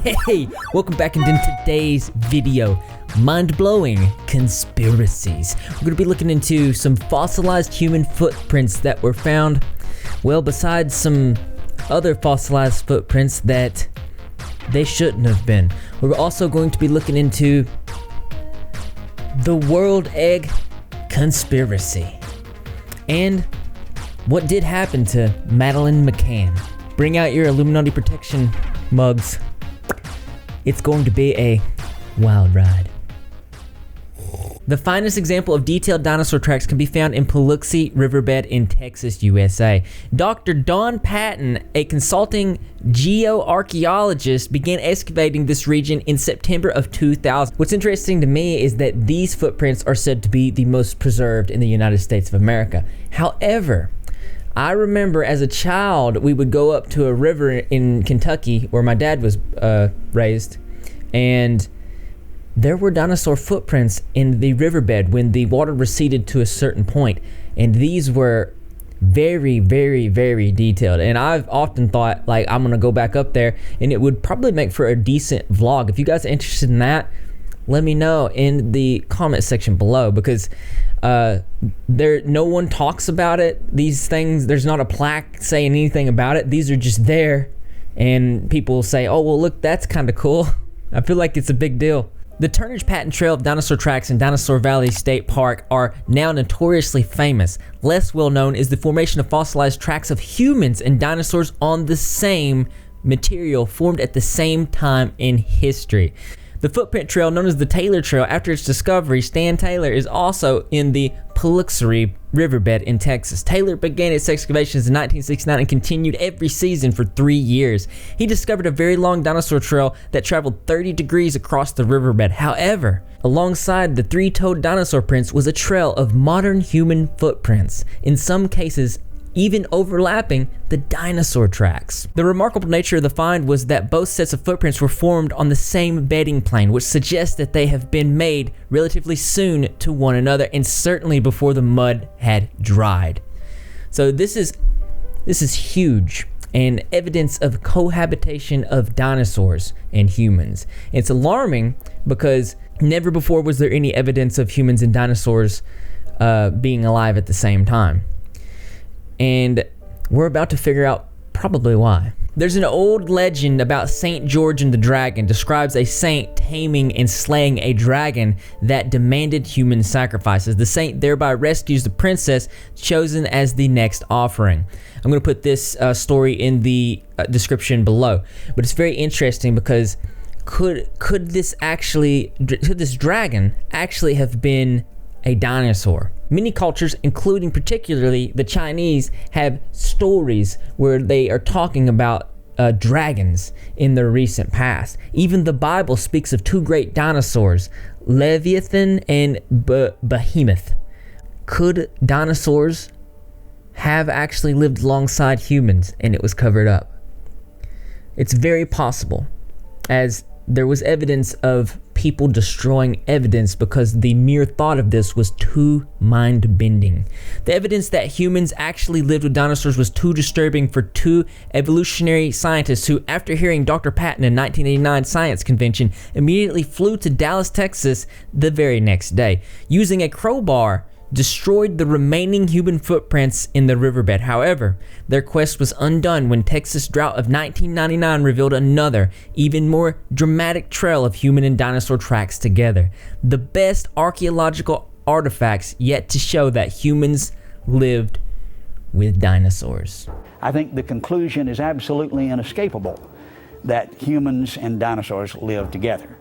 Hey, welcome back into today's video. Mind-blowing conspiracies. We're going to be looking into some fossilized human footprints that were found, well, besides some other fossilized footprints that they shouldn't have been. We're also going to be looking into the world egg conspiracy and what did happen to Madeleine Mccann. Bring out your Illuminati protection mugs. It's going to be a wild ride. The finest example of detailed dinosaur tracks can be found in Paluxy Riverbed in Texas, USA. Dr. Don Patton, a consulting geoarchaeologist, began excavating this region in September of 2000. What's interesting to me is that these footprints are said to be the most preserved in the United States of America. However, I remember as a child, we would go up to a river in Kentucky where my dad was raised, and there were dinosaur footprints in the riverbed when the water receded to a certain point, and these were very, very, very detailed. And I've often thought, like, I'm gonna go back up there, and it would probably make for a decent vlog. If you guys are interested in that, let me know in the comment section below, because no one talks about it. These things, there's not a plaque saying anything about it. These are just there, and people say, oh, well, look, that's kind of cool. I feel like it's a big deal. The Turnage Patton Trail of dinosaur tracks in Dinosaur Valley State Park are now notoriously famous. Less well known is the formation of fossilized tracks of humans and dinosaurs on the same material formed at the same time in history. The footprint trail, known as the Taylor Trail after its discovery, Stan Taylor, is also in the Paluxy Riverbed in Texas. Taylor began its excavations in 1969 and continued every season for 3 years. He discovered a very long dinosaur trail that traveled 30 degrees across the riverbed. However, alongside the three-toed dinosaur prints was a trail of modern human footprints, in some cases even overlapping the dinosaur tracks. The remarkable nature of the find was that both sets of footprints were formed on the same bedding plane, which suggests that they have been made relatively soon to one another, and certainly before the mud had dried. So this is huge, and evidence of cohabitation of dinosaurs and humans. It's alarming because never before was there any evidence of humans and dinosaurs being alive at the same time. And we're about to figure out probably why. There's an old legend about Saint George and the dragon, describes a saint taming and slaying a dragon that demanded human sacrifices. The saint thereby rescues the princess chosen as the next offering. I'm going to put this story in the description below, but it's very interesting because could this dragon actually have been a dinosaur? Many cultures, including particularly the Chinese, have stories where they are talking about dragons in the recent past. Even the Bible speaks of two great dinosaurs, Leviathan and Behemoth. Could dinosaurs have actually lived alongside humans and it was covered up? It's very possible, as there was evidence of people destroying evidence because the mere thought of this was too mind-bending. The evidence that humans actually lived with dinosaurs was too disturbing for two evolutionary scientists who, after hearing Dr. Patton in 1989 science convention, immediately flew to Dallas, Texas the very next day. Using a crowbar, destroyed the remaining human footprints in the riverbed. However, their quest was undone when Texas drought of 1999 revealed another, even more dramatic trail of human and dinosaur tracks together. The best archaeological artifacts yet to show that humans lived with dinosaurs. I think the conclusion is absolutely inescapable that humans and dinosaurs live together.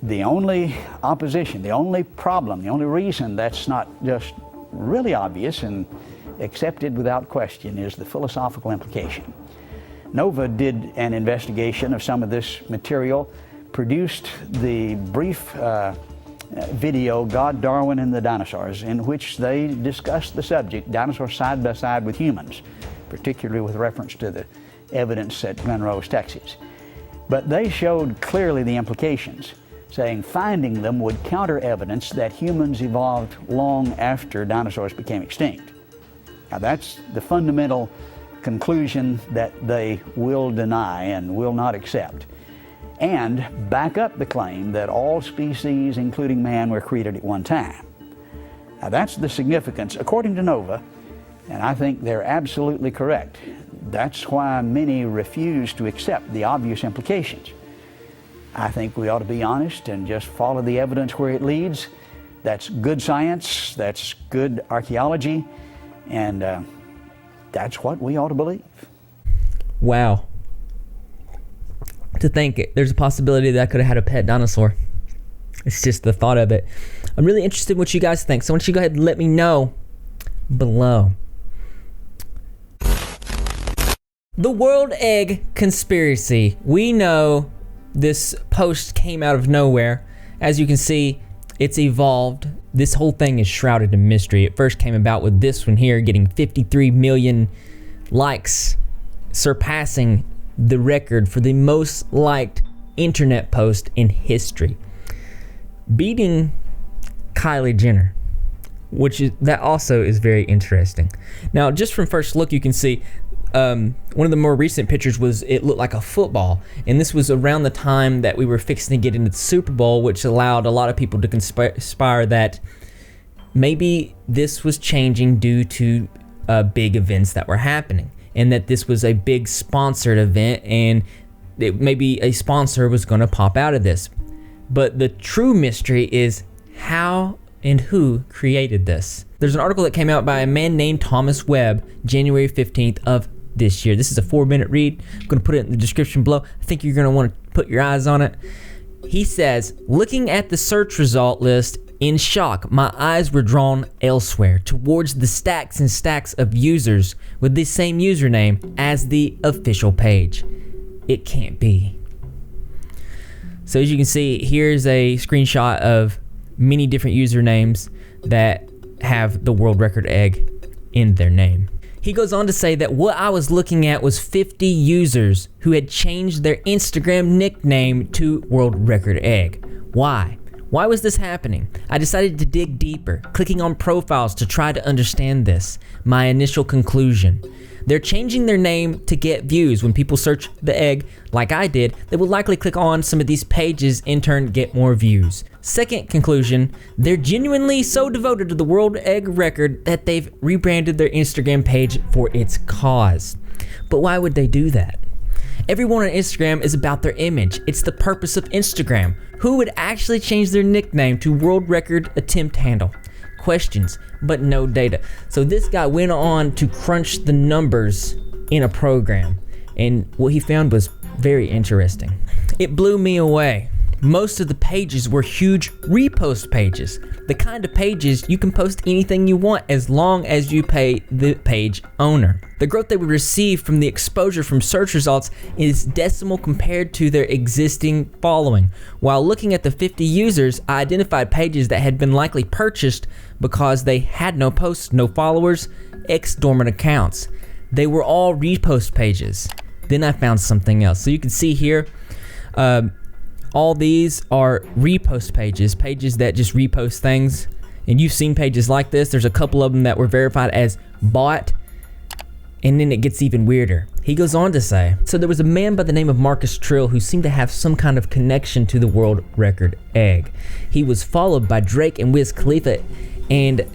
The only opposition, the only problem, the only reason that's not just really obvious and accepted without question is the philosophical implication. NOVA did an investigation of some of this material, produced the brief video, God, Darwin, and the Dinosaurs, in which they discussed the subject, dinosaurs side by side with humans, particularly with reference to the evidence at Glen, Texas. But they showed clearly the implications, saying finding them would counter evidence that humans evolved long after dinosaurs became extinct. Now that's the fundamental conclusion that they will deny and will not accept. and back up the claim that all species, including man, were created at one time. Now that's the significance, according to NOVA, and I think they're absolutely correct. That's why many refuse to accept the obvious implications. I think we ought to be honest and just follow the evidence where it leads. That's good science, that's good archaeology, and that's what we ought to believe. Wow. To think there's a possibility that I could have had a pet dinosaur. It's just the thought of it. I'm really interested in what you guys think, so why don't you go ahead and let me know below. The World Egg Conspiracy. We know this post came out of nowhere. As you can see, it's evolved. This whole thing is shrouded in mystery. It first came about with this one here getting 53 million likes, surpassing the record for the most liked internet post in history, beating Kylie Jenner, that also is very interesting. Now, just from first look, you can see one of the more recent pictures it looked like a football, and this was around the time that we were fixing to get into the Super Bowl, which allowed a lot of people to conspire that maybe this was changing due to big events that were happening, and that this was a big sponsored event, and maybe a sponsor was going to pop out of this. But the true mystery is how and who created this. There's an article that came out by a man named Thomas Webb, January 15th of this year. This is a 4-minute read. I'm going to put it in the description below. I think you're going to want to put your eyes on it. He says, looking at the search result list in shock, my eyes were drawn elsewhere, towards the stacks and stacks of users with the same username as the official page. It can't be. So as you can see, here's a screenshot of many different usernames that have the world record egg in their name. He goes on to say that what I was looking at was 50 users who had changed their Instagram nickname to world record egg. Why? Why was this happening? I decided to dig deeper, clicking on profiles to try to understand this. My initial conclusion: they're changing their name to get views. When people search the egg, like I did, they will likely click on some of these pages, in turn get more views. Second conclusion, they're genuinely so devoted to the world egg record that they've rebranded their Instagram page for its cause. But why would they do that? Everyone on Instagram is about their image. It's the purpose of Instagram. Who would actually change their nickname to world record attempt handle? Questions, but no data. So this guy went on to crunch the numbers in a program, and what he found was very interesting. It blew me away. Most of the pages were huge repost pages, the kind of pages you can post anything you want as long as you pay the page owner. The growth they would receive from the exposure from search results is decimal compared to their existing following. While looking at the 50 users, I identified pages that had been likely purchased because they had no posts, no followers, ex-dormant accounts. They were all repost pages. Then I found something else. So you can see here, all these are repost pages that just repost things. And you've seen pages like this. There's a couple of them that were verified as bought. And then it gets even weirder. He goes on to say, so there was a man by the name of Marcus Trill who seemed to have some kind of connection to the world record egg. He was followed by Drake and Wiz Khalifa, and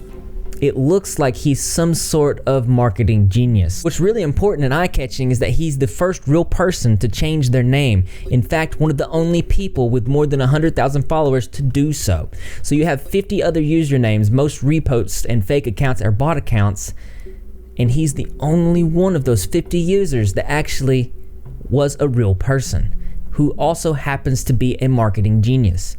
it looks like he's some sort of marketing genius. What's really important and eye-catching is that he's the first real person to change their name. In fact, one of the only people with more than 100,000 followers to do so. So you have 50 other usernames, most reposts and fake accounts are bot accounts, and he's the only one of those 50 users that actually was a real person, who also happens to be a marketing genius.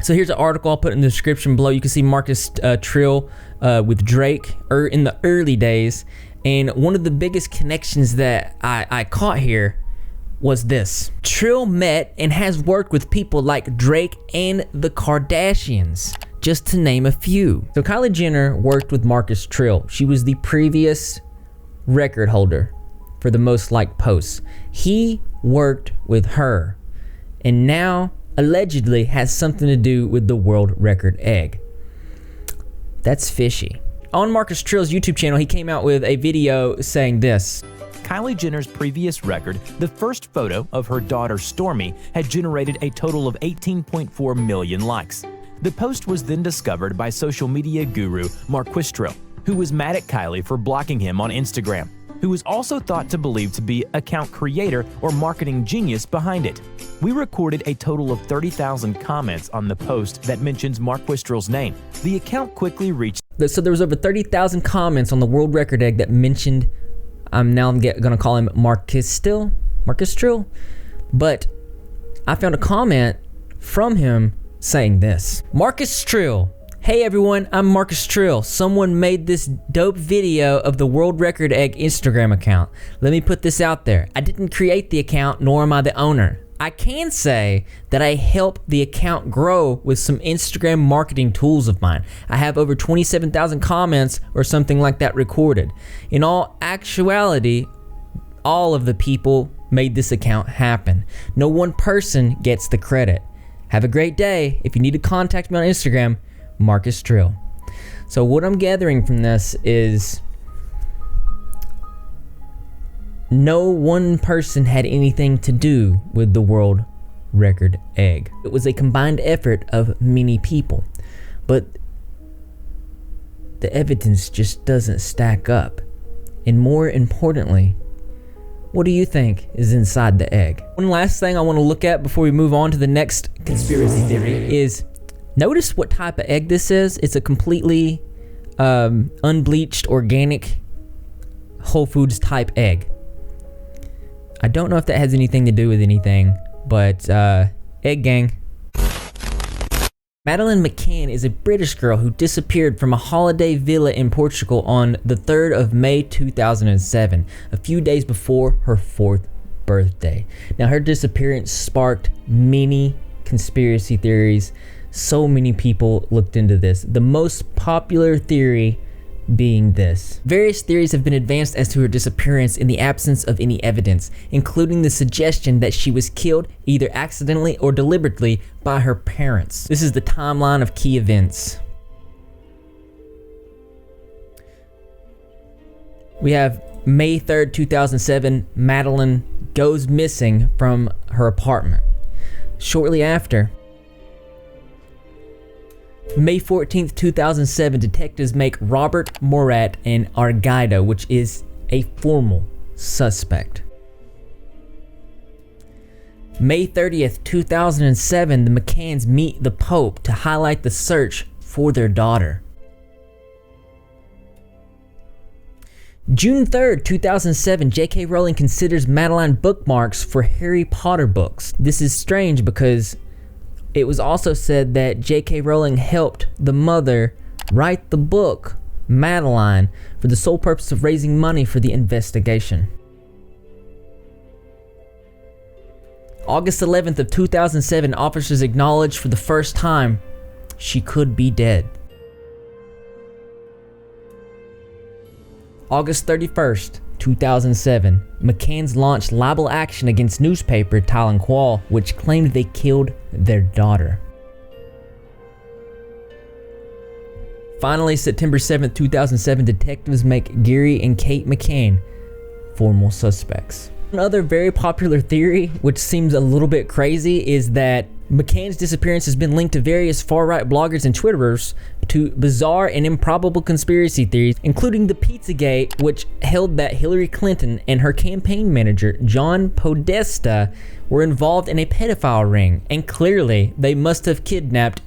So here's an article I'll put in the description below. You can see Marcus Trill with Drake in the early days. And one of the biggest connections that I caught here was this. Trill met and has worked with people like Drake and the Kardashians, just to name a few. So Kylie Jenner worked with Marcus Trill. She was the previous record holder for the most liked posts. He worked with her, and now allegedly has something to do with the world record egg. That's fishy. On Marcus Trill's YouTube channel, he came out with a video saying this. Kylie Jenner's previous record, the first photo of her daughter Stormy had generated a total of 18.4 million likes. The post was then discovered by social media guru Mark Wistrell, who was mad at Kylie for blocking him on Instagram, who was also thought to believe to be account creator or marketing genius behind it. We recorded a total of 30,000 comments on the post that mentions Mark Wistrell's name. The account quickly reached. So there was over 30,000 comments on the world record egg that mentioned, I'm going to call him Marcus Trill. But I found a comment from him saying this. Marcus Trill. Hey everyone, I'm Marcus Trill. Someone made this dope video of the World Record Egg Instagram account. Let me put this out there. I didn't create the account, nor am I the owner. I can say that I helped the account grow with some Instagram marketing tools of mine. I have over 27,000 comments or something like that recorded. In all actuality, all of the people made this account happen. No one person gets the credit. Have a great day. If you need to contact me on Instagram, Marcus Trill. So what I'm gathering from this is no one person had anything to do with the world record egg. It was a combined effort of many people, but the evidence just doesn't stack up. And more importantly, what do you think is inside the egg? One last thing I want to look at before we move on to the next conspiracy theory is notice what type of egg this is. It's a completely unbleached, organic, Whole Foods type egg. I don't know if that has anything to do with anything, but egg gang. Madeleine Mccann is a British girl who disappeared from a holiday villa in Portugal on the 3rd of May 2007, a few days before her 4th birthday. Now, her disappearance sparked many conspiracy theories. So many people looked into this. The most popular theory being this. Various theories have been advanced as to her disappearance in the absence of any evidence, including the suggestion that she was killed either accidentally or deliberately by her parents. This is the timeline of key events. We have May 3rd, 2007, Madeleine goes missing from her apartment. Shortly after, May 14th, 2007, detectives make Robert Morat an Argaido, which is a formal suspect. May 30th, 2007, the McCanns meet the Pope to highlight the search for their daughter. June 3rd, 2007, J.K. Rowling considers Madeleine bookmarks for Harry Potter books. This is strange because it was also said that J.K. Rowling helped the mother write the book, Madeleine, for the sole purpose of raising money for the investigation. August 11th of 2007, officers acknowledged for the first time she could be dead. August 31st, 2007, McCann's launched libel action against newspaper Tylen Quall, which claimed they killed their daughter. Finally, September 7th, 2007, detectives make Gary and Kate McCann formal suspects. Another very popular theory, which seems a little bit crazy, is that McCann's disappearance has been linked to various far-right bloggers and Twitterers to bizarre and improbable conspiracy theories, including the Pizzagate, which held that Hillary Clinton and her campaign manager, John Podesta, were involved in a pedophile ring, and clearly they must have kidnapped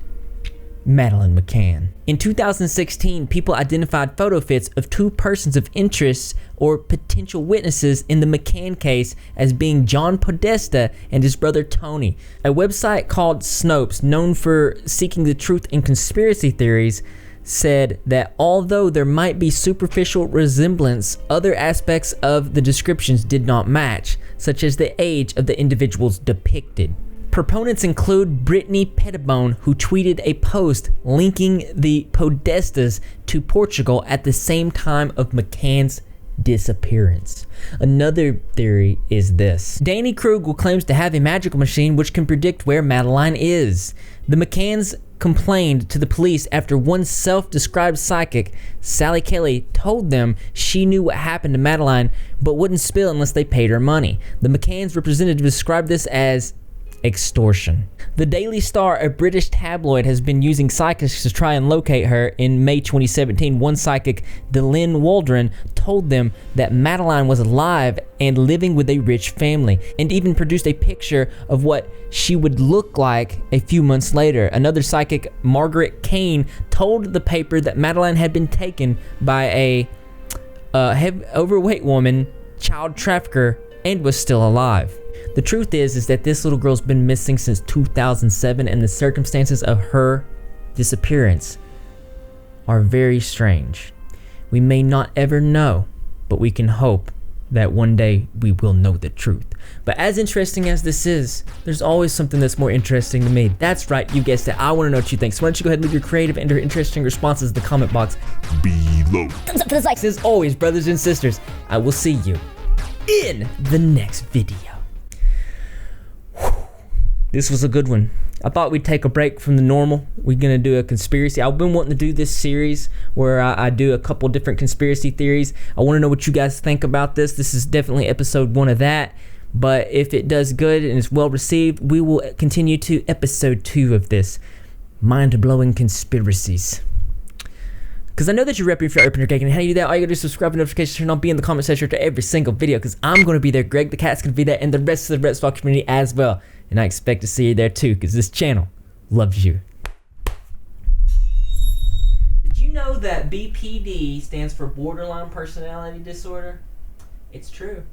Madeleine Mccann. In 2016, people identified photo fits of two persons of interest or potential witnesses in the McCann case as being John Podesta and his brother Tony. A website called Snopes, known for seeking the truth in conspiracy theories, said that although there might be superficial resemblance, other aspects of the descriptions did not match, such as the age of the individuals depicted. Proponents include Brittany Pettibone, who tweeted a post linking the Podestas to Portugal at the same time of McCann's disappearance. Another theory is this. Danny Krugel claims to have a magical machine which can predict where Madeleine is. The McCanns complained to the police after one self-described psychic, Sally Kelly, told them she knew what happened to Madeleine but wouldn't spill unless they paid her money. The McCann's representative described this as extortion. The Daily Star, a British tabloid, has been using psychics to try and locate her. In May 2017, one psychic, Delyn Waldron, told them that Madeleine was alive and living with a rich family, and even produced a picture of what she would look like a few months later. Another psychic, Margaret Kane, told the paper that Madeleine had been taken by a overweight woman, child trafficker, and was still alive. The truth is that this little girl's been missing since 2007, and the circumstances of her disappearance are very strange. We may not ever know, but we can hope that one day we will know the truth. But as interesting as this is, there's always something that's more interesting to me. That's right, you guessed it. I want to know what you think. So why don't you go ahead and leave your creative and interesting responses in the comment box below. Thumbs up for the likes. As always, brothers and sisters, I will see you in the next video. This was a good one. I thought we'd take a break from the normal. We're gonna do a conspiracy. I've been wanting to do this series where I do a couple different conspiracy theories. I want to know what you guys think about this. This is definitely episode 1 of that. But if it does good and is well received, we will continue to episode 2 of this. Mind-blowing conspiracies. Because I know that you're repping for Open Your Cake, and how do you do that? All you gotta do is subscribe and notifications turn on, be in the comment section to every single video, because I'm gonna be there, Greg the Cat's gonna be there, and the rest of the Red Spot community as well. And I expect to see you there too, because this channel loves you. Did you know that BPD stands for borderline personality disorder? It's true.